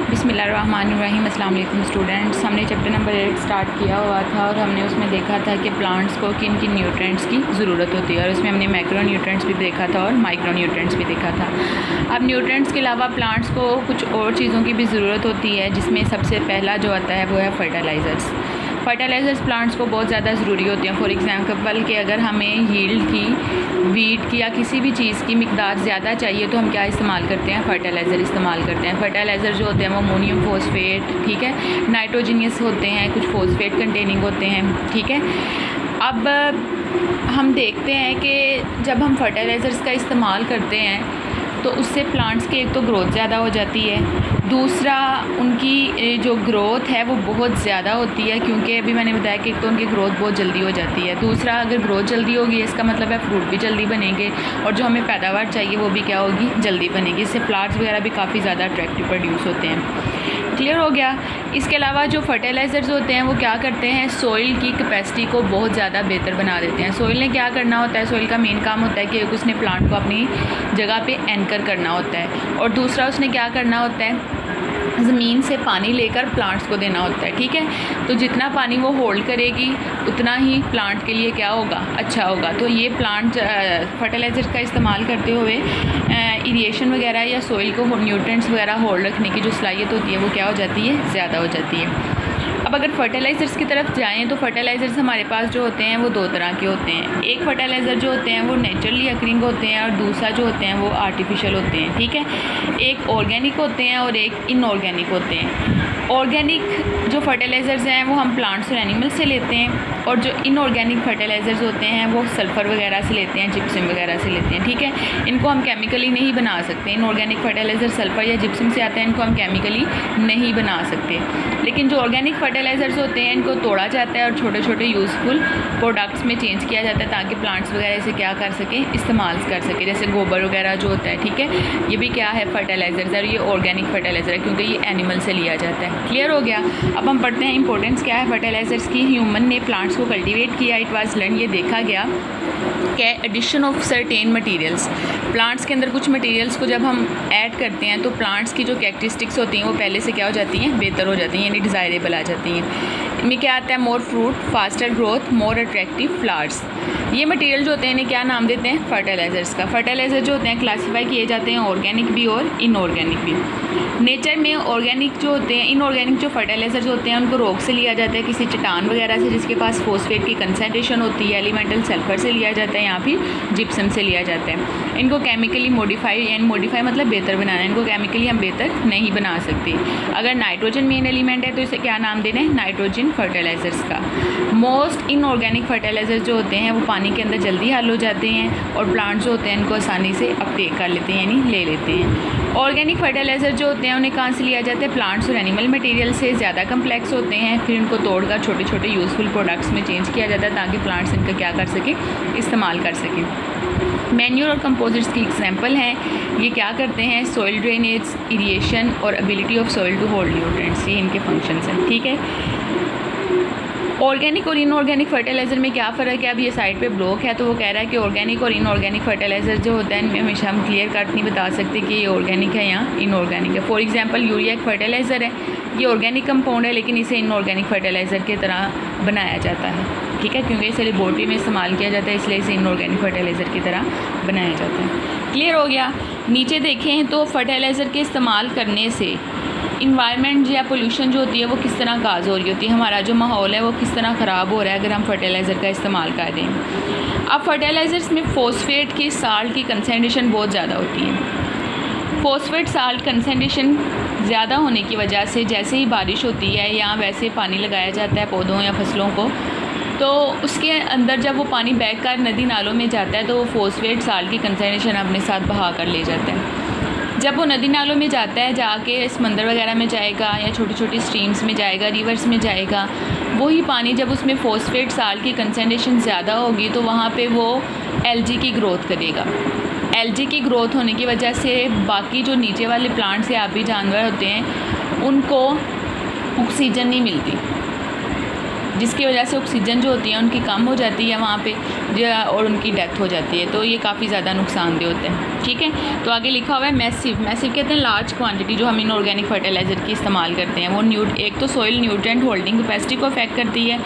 बिस्मिल्लाहिर्रहमानिर्रहीम। अस्सलाम वालेकुम स्टूडेंट्स। हमने चैप्टर नंबर 8 स्टार्ट किया हुआ था और हमने उसमें देखा था कि प्लांट्स को किन किन न्यूट्रिएंट्स की ज़रूरत होती है, और उसमें हमने मैक्रो न्यूट्रिएंट्स भी देखा था और माइक्रो न्यूट्रिएंट्स भी देखा था। अब न्यूट्रिएंट्स के अलावा प्लांट्स को कुछ और चीज़ों की भी ज़रूरत होती है, जिसमें सबसे पहला जो आता है वो है फर्टिलाइज़र्स। फर्टिलाइज़र्स प्लांट्स को बहुत ज़्यादा ज़रूरी होती हैं। फॉर एग्ज़ाम्पल कि अगर हमें यील्ड की, वीट की या किसी भी चीज़ की मिकदार ज़्यादा चाहिए तो हम क्या इस्तेमाल करते हैं? फर्टिलाइज़र इस्तेमाल करते हैं। फर्टिलाइज़र जो होते हैं वो अमोनियम फॉस्फेट, ठीक है, नाइट्रोजनियस होते हैं, कुछ फॉस्फेट कंटेनिंग होते हैं, ठीक है। अब हम देखते हैं कि जब हम फर्टिलाइज़र्स का इस्तेमाल करते हैं तो उससे प्लांट्स की एक तो ग्रोथ ज़्यादा हो जाती है, दूसरा उनकी जो ग्रोथ है वो बहुत ज़्यादा होती है, क्योंकि अभी मैंने बताया कि एक तो उनकी ग्रोथ बहुत जल्दी हो जाती है, दूसरा अगर ग्रोथ जल्दी होगी इसका मतलब है फ्रूट भी जल्दी बनेंगे और जो हमें पैदावार चाहिए वो भी क्या होगी? जल्दी बनेगी। इससे फ्लावर्स वगैरह भी काफ़ी ज़्यादा अट्रैक्टिव प्रोड्यूस होते हैं। क्लियर हो गया। इसके अलावा जो फर्टिलाइज़र्स होते हैं वो क्या करते हैं? सॉइल की कैपेसिटी को बहुत ज़्यादा बेहतर बना देते हैं। सॉइल ने क्या करना होता है? सॉइल का मेन काम होता है कि उसने प्लांट को अपनी जगह पे एंकर करना होता है, और दूसरा उसने क्या करना होता है? ज़मीन से पानी लेकर प्लांट्स को देना होता है, ठीक है। तो जितना पानी वो होल्ड करेगी उतना ही प्लांट के लिए क्या होगा? अच्छा होगा। तो ये प्लांट फर्टिलाइज़र का इस्तेमाल करते हुए इरिगेशन वगैरह या सॉइल को न्यूट्रिएंट्स वगैरह होल्ड रखने की जो सलाहियत होती है वो क्या हो जाती है? ज़्यादा हो जाती है। अब अगर फर्टिलाइज़र्स की तरफ जाएँ तो फर्टिलाइज़र्स हमारे पास जो होते हैं वो दो तरह के होते हैं। एक फर्टिलाइज़र जो होते हैं वो नेचुरली अकरिंग होते हैं और दूसरा जो होते हैं वो आर्टिफिशियल होते हैं, ठीक है। एक ऑर्गेनिक होते हैं और एक इनऑर्गेनिक होते हैं। ऑर्गेनिक जो फर्टिलाइज़र्स हैं वो हम प्लांट्स और एनिमल से लेते हैं, और जो इनऑर्गेनिक फर्टिलाइज़र्स होते हैं वो सल्फ़र वगैरह से लेते हैं, जिप्सम वगैरह से लेते हैं, ठीक है। इनको हम केमिकली नहीं बना सकते। इनऑर्गेनिक फर्टिलाइज़र सल्फ़र या जिप्सम से आते हैं, इनको हम केमिकली नहीं बना सकते। लेकिन जो ऑर्गेनिक फर्टिलाइज़र्स होते हैं इनको तोड़ा जाता है और छोटे छोटे यूज़फुल प्रोडक्ट्स में चेंज किया जाता है, ताकि प्लांट्स वगैरह इसे क्या कर सकें? इस्तेमाल कर सकें। जैसे गोबर वगैरह जो होता है, ठीक है, ये भी क्या है? फर्टिलाइज़र्स है। ये ऑर्गेनिक फर्टिलाइज़र है क्योंकि ये एनिमल से लिया जाता है। क्लियर हो गया। अब हम पढ़ते हैं इंपॉर्टेंस क्या है फर्टिलाइज़र्स की। ह्यूमन ने प्लांट्स को कल्टिवेट किया, इट वाज लर्न, ये देखा गया कि addition of certain materials, plants के अंदर कुछ मटेरियल्स को जब हम ऐड करते हैं तो प्लांट्स की जो कैरेक्टरिस्टिक्स होती हैं वो पहले से क्या हो जाती हैं? बेहतर हो जाती हैं, यानी डिज़ायरेबल आ जाती हैं। इनमें क्या आता है? More fruit, faster growth, more attractive flowers. ये मटेरियल जो होते हैं इन्हें क्या नाम देते हैं? फर्टिलाइज़र्स का। फर्टिलाइज़र जो होते हैं क्लासीफाई किए जाते हैं ऑर्गेनिक भी और इनऑर्गेनिक भी। नेचर में ऑर्गेनिक जो होते हैं, इनऑर्गेनिक जो फर्टिलाइज़र्स होते हैं उनको रॉक से लिया जाता है, किसी चट्टान वगैरह से जिसके पास फॉस्फेट की कंसनट्रेशन होती है, एलिमेंटल सल्फर से लिया जाता है, यहाँ फिर जिप्सम से लिया जाता है। इनको केमिकली मॉडिफाई, एंड मॉडिफाई मतलब बेहतर बनाना, इनको केमिकली हम बेहतर नहीं बना सकते। अगर नाइट्रोजन मेन एलिमेंट है तो इसे क्या नाम देना है? नाइट्रोजन फर्टिलाइज़र्स का। मोस्ट इनऑर्गेनिक फर्टिलाइज़र्स जो होते हैं वो पानी के अंदर जल्दी हल हो जाते हैं और प्लांट्स जो होते हैं इनको आसानी से अपटेक कर लेते हैं, यानी ले लेते हैं। ऑर्गेनिक फर्टिलाइज़र जो होते हैं उन्हें कहाँ से लिया जाता है? प्लांट्स और एनिमल मटेरियल से। ज़्यादा कम्प्लेक्स होते हैं, फिर इनको तोड़कर छोटे छोटे यूज़फुल प्रोडक्ट्स में चेंज किया जाता है ताकि प्लांट्स इनका क्या कर सकें? इस्तेमाल कर सकें। मैन्योर और कंपोजिट्स की एग्जांपल हैं। ये क्या करते हैं? सॉइल ड्रेनेज, इरिगेशन और ability of soil to hold nutrients, ये इनके फंक्शंस हैं, ठीक है। ऑर्गेनिक और इनऑर्गेनिक फर्टिलाइज़र में क्या फ़र्क है? अब ये साइड पे ब्लॉक है तो वो कह रहा है कि ऑर्गेनिक और इनऑर्गेनिक फर्टिलाइज़र जो होता है इनमें हमेशा हम क्लियर कट नहीं बता सकते कि ये ऑर्गेनिक है या इनऑर्गेनिक है। फॉर एग्जांपल यूरिया एक फर्टिलाइज़र है, ये ऑर्गेनिक कंपाउंड है लेकिन इसे इनऑर्गेनिक फर्टिलाइज़र की तरह बनाया जाता है, ठीक है, क्योंकि इसे लेबोरेटरी में इस्तेमाल किया जाता है, इसलिए इसे इनऑर्गेनिक फर्टिलाइज़र की तरह बनाया जाता है। क्लियर हो गया। नीचे देखें तो फर्टिलाइज़र के इस्तेमाल करने से इन्वायरमेंट या पोल्यूशन जो होती है वो किस तरह काज हो रही होती है, हमारा जो माहौल है वो किस तरह ख़राब हो रहा है अगर हम फर्टिलाइज़र का इस्तेमाल कर रहे हैं। अब फर्टिलाइज़र्स में फ़ॉस्फेट की, साल्ट की कंसनट्रेशन बहुत ज़्यादा होती है। फ़ॉस्फेट साल्ट कंसनट्रेशन ज़्यादा होने की वजह से जैसे ही बारिश होती है या वैसे पानी लगाया जाता है पौधों या फसलों को, तो उसके अंदर जब वो पानी बह कर नदी नालों में जाता है तो वो फ़ॉस्फेट साल्ट की कंसनट्रेशन अपने साथ बहा कर ले जाता है। जब वो नदी नालों में जाता है, जाके समंदर वगैरह में जाएगा या छोटी छोटी स्ट्रीम्स में जाएगा, रिवर्स में जाएगा, वही पानी जब उसमें फ़ॉस्फेट साल्ट की कंसनट्रेशन ज़्यादा होगी तो वहाँ पे वो एल्गी की ग्रोथ करेगा। एल्गी की ग्रोथ होने की वजह से बाकी जो नीचे वाले प्लांट्स या आबी जानवर होते हैं उनको ऑक्सीजन नहीं मिलती, जिसकी वजह से ऑक्सीजन जो होती है उनकी कम हो जाती है वहाँ पे और उनकी डेथ हो जाती है। तो ये काफ़ी ज़्यादा नुकसानदेह होता है। ठीक है, तो आगे लिखा हुआ है मैसिव। मैसिव कहते हैं लार्ज क्वांटिटी जो हम इनऑर्गेनिक फर्टिलाइज़र की इस्तेमाल करते हैं। वो एक तो सोइल न्यूट्रिएंट होल्डिंग कैपेसिटी को अफेक्ट करती है,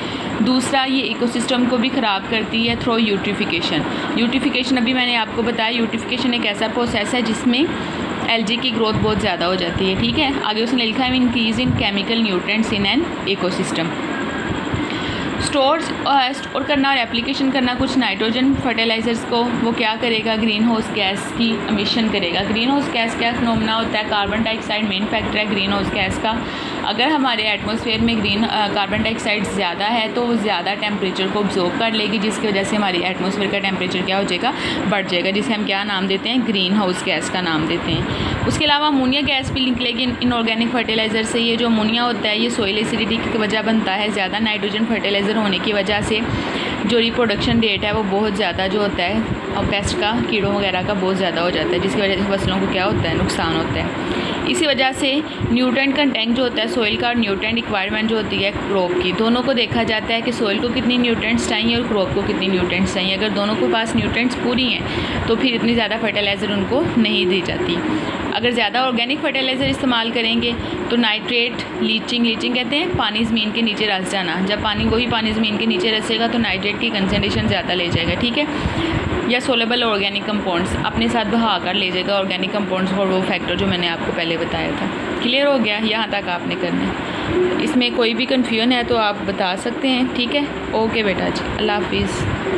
दूसरा ये इकोसिस्टम को भी ख़राब करती है थ्रू यूट्रिफिकेशन। यूट्रिफिकेशन अभी मैंने आपको बताया, यूट्रिफिकेशन एक ऐसा प्रोसेस है जिसमें एलजी की ग्रोथ बहुत ज़्यादा हो जाती है। ठीक है, आगे उसने लिखा है increase in chemical nutrients in an ecosystem. Store करना और एप्लीकेशन करना कुछ नाइट्रोजन फर्टिलाइज़र्स को, वो क्या करेगा, ग्रीन हाउस गैस की एमिशन करेगा। ग्रीन हाउस गैस क्या फिनोमेना होता है, कार्बन डाइऑक्साइड मेन फैक्टर है ग्रीन हाउस गैस का। अगर हमारे एटमॉस्फेयर में कार्बन डाइऑक्साइड ज़्यादा है तो वो ज़्यादा टेम्परेचर को ऑब्जॉर्ब कर लेगी, जिसकी वजह से हमारी एटमॉस्फेयर का टेम्परेचर क्या हो जाएगा, बढ़ जाएगा, जिसे हम क्या नाम देते हैं, ग्रीन हाउस गैस का नाम देते हैं। उसके अलावा अमोनिया गैस भी निकलेगी इनऑर्गेनिक फर्टिलाइज़र से। ये जो अमोनिया होता है ये सोइल एसिडिटी की वजह बनता है, ज़्यादा नाइट्रोजन फर्टिलाइज़र होने की वजह से जो रिप्रोडक्शन रेट है वो बहुत ज़्यादा जो होता है, और पेस्ट का, कीड़ों वगैरह का बहुत ज़्यादा हो जाता है, जिसकी वजह से फसलों को क्या होता है, नुकसान होता है। इसी वजह से न्यूट्रिएंट कंटेंट जो होता है सोइल का और न्यूट्रिएंट रिक्वायरमेंट जो होती है क्रॉप की, दोनों को देखा जाता है कि सोइल को कितनी न्यूट्रिएंट्स चाहिए और क्रॉप को कितनी न्यूट्रिएंट्स चाहिए। अगर दोनों के पास न्यूट्रिएंट्स पूरी हैं तो फिर इतनी ज़्यादा फर्टिलाइज़र उनको नहीं दी जाती। अगर ज़्यादा ऑर्गेनिक फर्टिलाइज़र इस्तेमाल करेंगे तो नाइट्रेट, लीचिंग कहते हैं पानी ज़मीन के नीचे रस जाना। जब वही पानी ज़मीन के नीचे रसेगा तो नाइट्रेट की कंसनट्रेशन ज़्यादा ले जाएगा। ठीक है, या सोलेबल ऑर्गेनिक कंपाउंड्स अपने साथ बहा कर ले जाएगा ऑर्गेनिक कंपाउंड्स और वो फैक्टर जो मैंने आपको पहले बताया था। क्लियर हो गया, यहाँ तक आपने करना है। इसमें कोई भी कन्फ्यूजन है तो आप बता सकते हैं। ठीक है, ओके बेटा जी, अल्लाह हाफिज़।